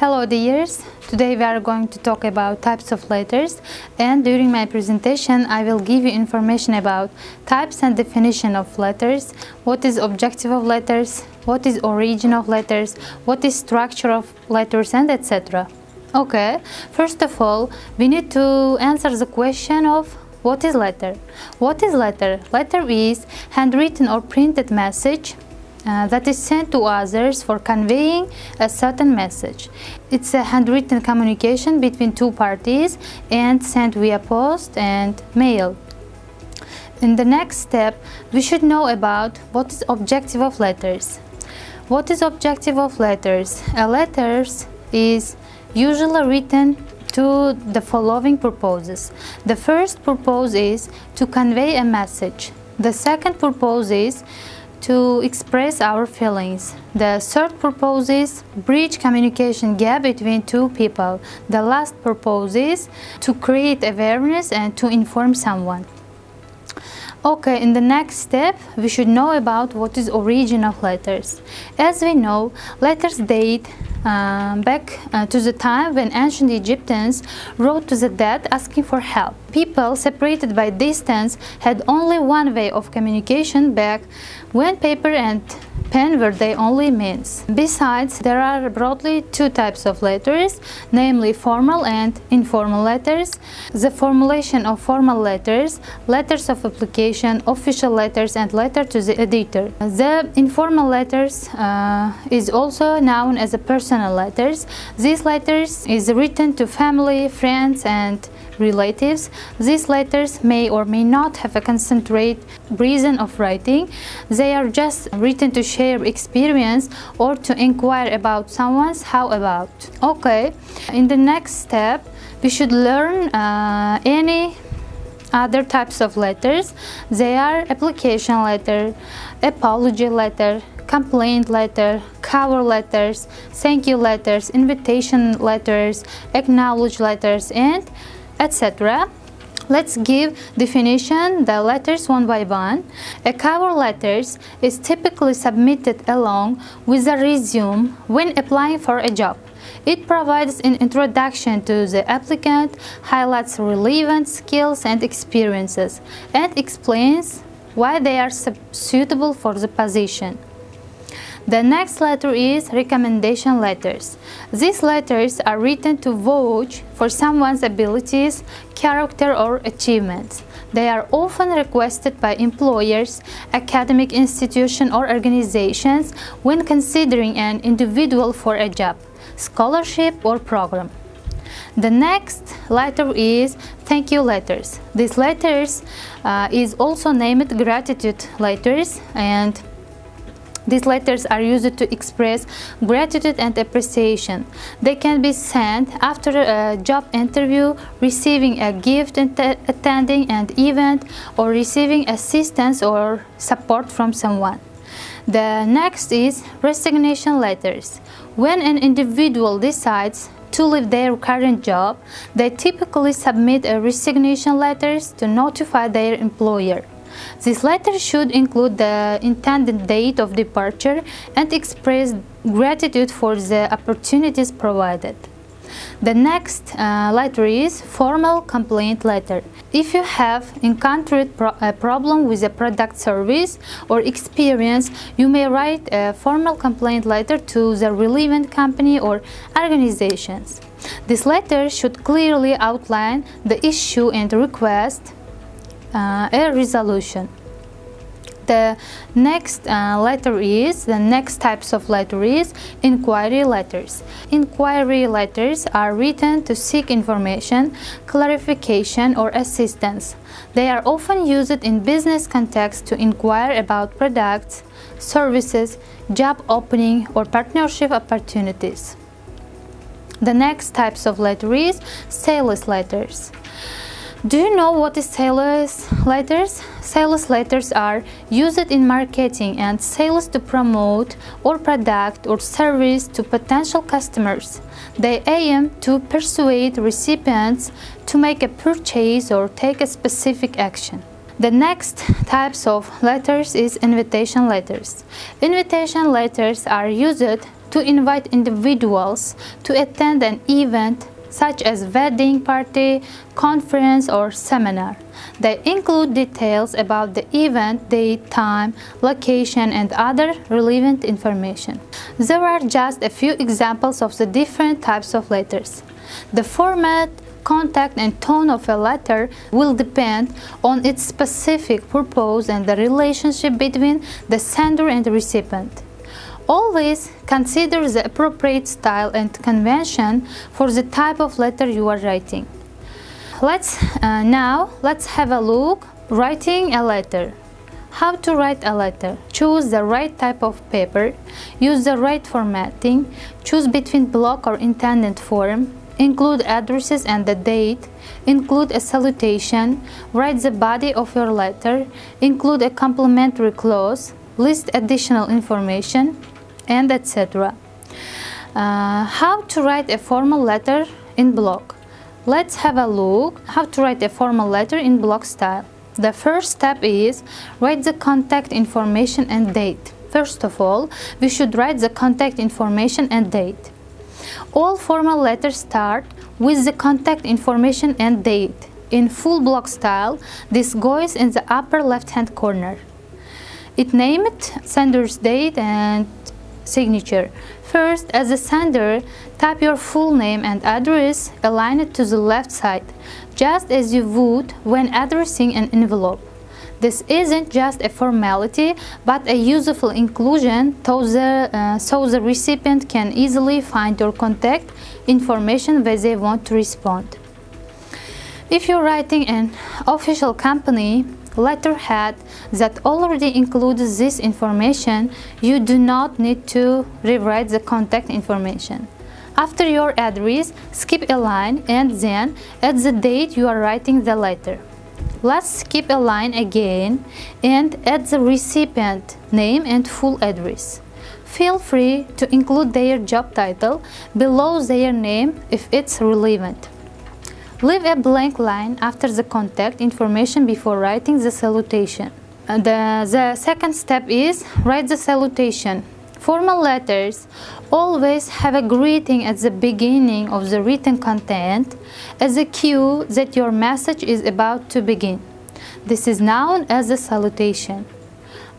Hello dears, today we are going to talk about types of letters, and during my presentation I will give you information about types and definition of letters, what is objective of letters, what is origin of letters, what is structure of letters, and etc. Okay, first of all we need to answer the question of what is letter. What is letter? Letter is handwritten or printed message that is sent to others for conveying a certain message. It's a handwritten communication between two parties and sent via post and mail. In the next step, we should know about what is objective of letters. What is objective of letters? A letter is usually written to the following purposes. The first purpose is to convey a message. The second purpose is to express our feelings. The third purpose is bridge communication gap between two people. The last purpose is to create awareness and to inform someone. Okay, in the next step, we should know about what is origin of letters. As we know, letters date back to the time when ancient Egyptians wrote to the dead asking for help. People separated by distance had only one way of communication back when paper and pen were the only means. Besides, there are broadly two types of letters, namely formal and informal letters. The formulation of formal letters, letters of application, official letters, and letter to the editor. The informal letters is also known as a personal letters. These letters is written to family, friends, and relatives. These letters may or may not have a concentrate reason of writing. They are just written to share experience or to inquire about someone's how about. Okay, in the next step we should learn any other types of letters. They are application letter, apology letter, complaint letter, cover letters, thank you letters, invitation letters, acknowledge letters, and etc. Let's give definition the letters one by one. A cover letter is typically submitted along with a resume when applying for a job. It provides an introduction to the applicant, highlights relevant skills and experiences, and explains why they are suitable for the position. The next letter is recommendation letters. These letters are written to vouch for someone's abilities, character, or achievements. They are often requested by employers, academic institutions, or organizations when considering an individual for a job, scholarship, or program. The next letter is thank you letters. These letters is also named gratitude letters, and these letters are used to express gratitude and appreciation. They can be sent after a job interview, receiving a gift, attending an event, or receiving assistance or support from someone. The next is resignation letters. When an individual decides to leave their current job, they typically submit a resignation letter to notify their employer. This letter should include the intended date of departure and express gratitude for the opportunities provided. The next letter is formal complaint letter. If you have encountered a problem with a product, service, or experience, you may write a formal complaint letter to the relevant company or organizations. This letter should clearly outline the issue and request a resolution. The next next types of letter is inquiry letters. Inquiry letters are written to seek information, clarification, or assistance. They are often used in business context to inquire about products, services, job opening, or partnership opportunities. The next types of letter is sales letters. Do you know what is sales letters? Sales letters are used in marketing and sales to promote or product or service to potential customers. They aim to persuade recipients to make a purchase or take a specific action. The next types of letters is invitation letters. Invitation letters are used to invite individuals to attend an event such as wedding party, conference, or seminar. They include details about the event, date, time, location, and other relevant information. There are just a few examples of the different types of letters. The format, content, and tone of a letter will depend on its specific purpose and the relationship between the sender and the recipient. Always consider the appropriate style and convention for the type of letter you are writing. Let's have a look. Writing a letter. How to write a letter? Choose the right type of paper, use the right formatting, choose between block or intended form, include addresses and the date, include a salutation, write the body of your letter, include a complimentary clause, list additional information, and etc. How to write a formal letter in block? Let's have a look how to write a formal letter in block style. The first step is write the contact information and date. First of all, we should write the contact information and date. All formal letters start with the contact information and date. In full block style, this goes in the upper left-hand corner. It named sender's date and signature. First, as a sender, type your full name and address, align it to the left side, just as you would when addressing an envelope. This isn't just a formality, but a useful inclusion so the recipient can easily find your contact information when they want to respond. If you're writing an official company letterhead that already includes this information, you do not need to rewrite the contact information. After your address, skip a line and then add the date you are writing the letter. Let's skip a line again and add the recipient name and full address. Feel free to include their job title below their name if it's relevant. Leave a blank line after the contact information before writing the salutation. The second step is write the salutation. Formal letters always have a greeting at the beginning of the written content as a cue that your message is about to begin. This is known as a salutation.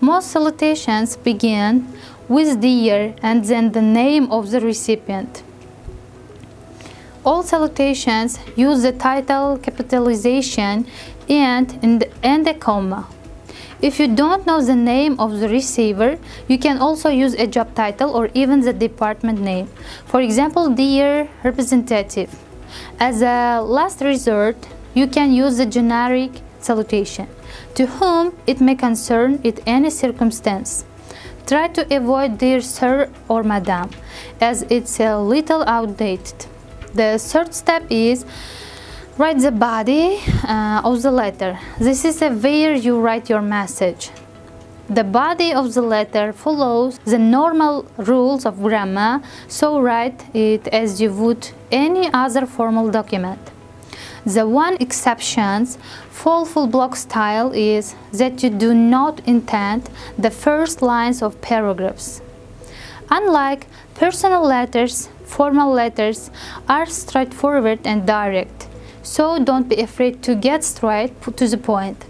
Most salutations begin with "Dear" and then the name of the recipient. All salutations use the title capitalization and a comma. If you don't know the name of the receiver, you can also use a job title or even the department name. For example, "Dear Representative." As a last resort, you can use the generic salutation, to whom it may concern in any circumstance. Try to avoid "Dear Sir" or "Madam", as it's a little outdated. The third step is write the body of the letter. This is where you write your message. The body of the letter follows the normal rules of grammar, so write it as you would any other formal document. The one exception for full block style is that you do not intend the first lines of paragraphs. Unlike personal letters, formal letters are straightforward and direct, so don't be afraid to get straight to the point.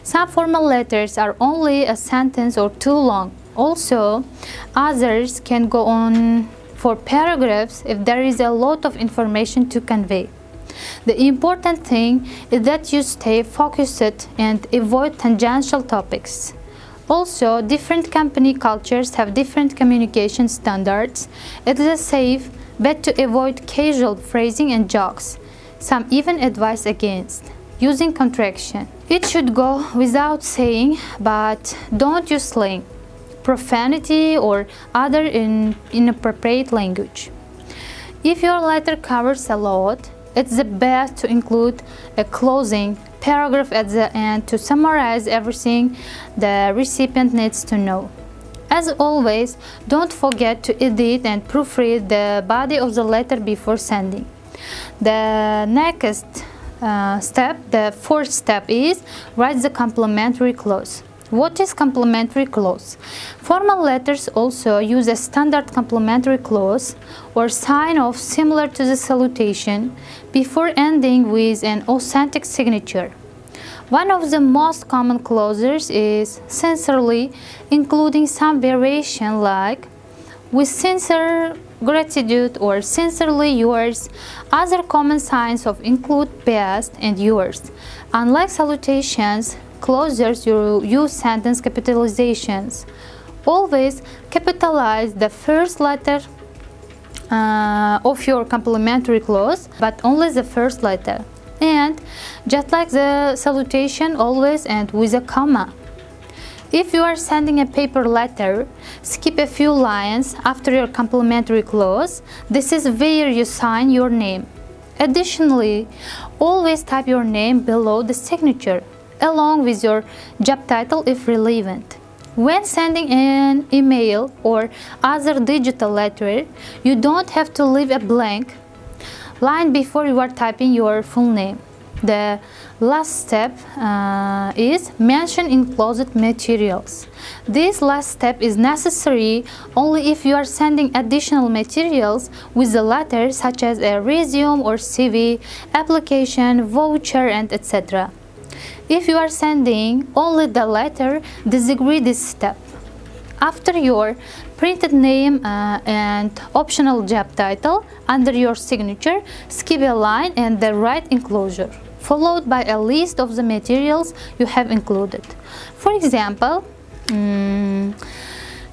Some formal letters are only a sentence or two long. Also, others can go on for paragraphs if there is a lot of information to convey. The important thing is that you stay focused and avoid tangential topics. Also, different company cultures have different communication standards. It is a safe bet to avoid casual phrasing and jokes. Some even advise against using contraction. It should go without saying, but don't use slang, profanity, or other inappropriate language. If your letter covers a lot, it's the best to include a closing paragraph at the end to summarize everything the recipient needs to know. As always, don't forget to edit and proofread the body of the letter before sending. The next step, the fourth step, is write the complimentary clause. What is complementary clause? Formal letters also use a standard complementary clause or sign off similar to the salutation before ending with an authentic signature. One of the most common clauses is sincerely, including some variation like with sincere gratitude or sincerely yours. Other common signs of include best and yours. Unlike salutations, clauses use sentence capitalizations. Always capitalize the first letter of your complementary clause, but only the first letter. And just like the salutation, always end with a comma. If you are sending a paper letter, skip a few lines after your complementary clause. This is where you sign your name. Additionally, always type your name below the signature, along with your job title if relevant. When sending an email or other digital letter, you don't have to leave a blank line before you are typing your full name. The last step is mention enclosed materials. This last step is necessary only if you are sending additional materials with the letter, such as a resume or CV, application, voucher, and etc. If you are sending only the letter, disagree this step. After your printed name and optional job title under your signature, skip a line and the right enclosure, followed by a list of the materials you have included. For example,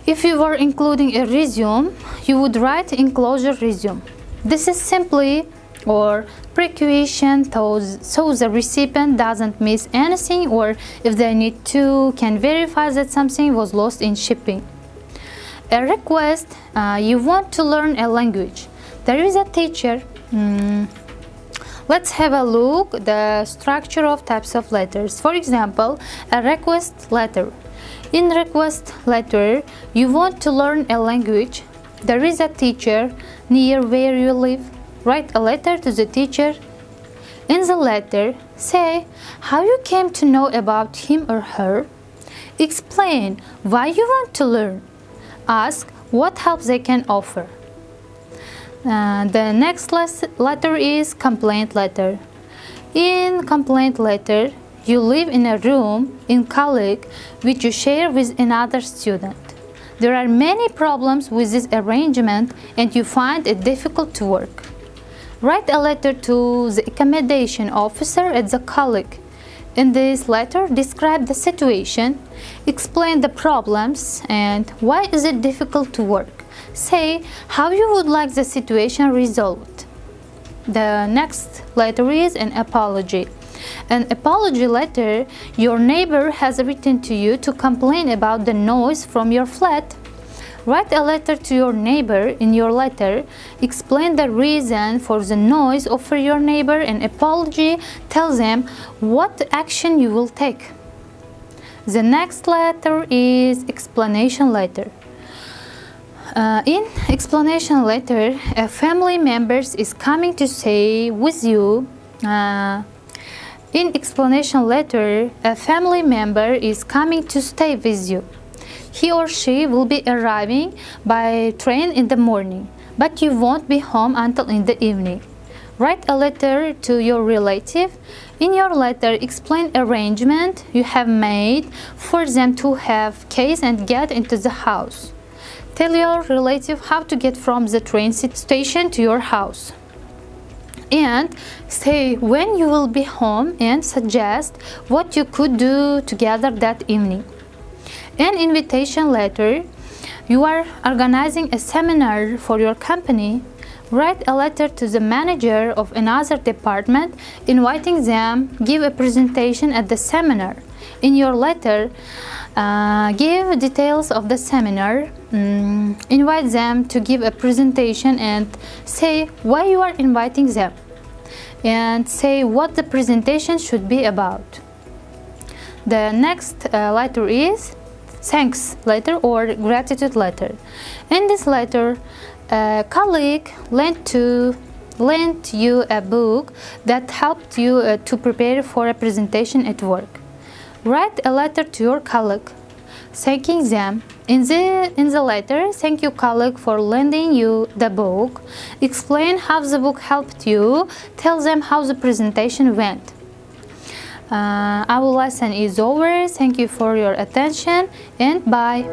if you were including a resume, you would write enclosure resume. This is simply or precaution so the recipient doesn't miss anything, or if they need to, can verify that something was lost in shipping. A request, you want to learn a language. There is a teacher. Let's have a look at the structure of types of letters. For example, a request letter. In request letter, you want to learn a language. There is a teacher near where you live. Write a letter to the teacher. In the letter, say how you came to know about him or her. Explain why you want to learn. Ask what help they can offer. The next letter is complaint letter. In complaint letter, you live in a room in college which you share with another student. There are many problems with this arrangement and you find it difficult to work. Write a letter to the accommodation officer at the college. In this letter, describe the situation, explain the problems and why is it difficult to work. Say how you would like the situation resolved. The next letter is an apology. An apology letter, your neighbor has written to you to complain about the noise from your flat. Write a letter to your neighbor. In your letter, explain the reason for the noise, offer your neighbor an apology, tell them what action you will take. The next letter is explanation letter. In explanation letter, a family member is coming to stay with you. In explanation letter, a family member is coming to stay with you. He or she will be arriving by train in the morning, but you won't be home until in the evening. Write a letter to your relative. In your letter, explain arrangement you have made for them to have keys and get into the house. Tell your relative how to get from the train station to your house. And say when you will be home and suggest what you could do together that evening. An invitation letter. You are organizing a seminar for your company. Write a letter to the manager of another department, inviting them give a presentation at the seminar. In your letter, give details of the seminar, invite them to give a presentation and say why you are inviting them, and say what the presentation should be about. The next letter is thanks letter or gratitude letter. In this letter, a colleague lent you a book that helped you to prepare for a presentation at work. Write a letter to your colleague, thanking them. In the letter, thank your colleague for lending you the book. Explain how the book helped you. Tell them how the presentation went. Our lesson is over. Thank you for your attention and bye.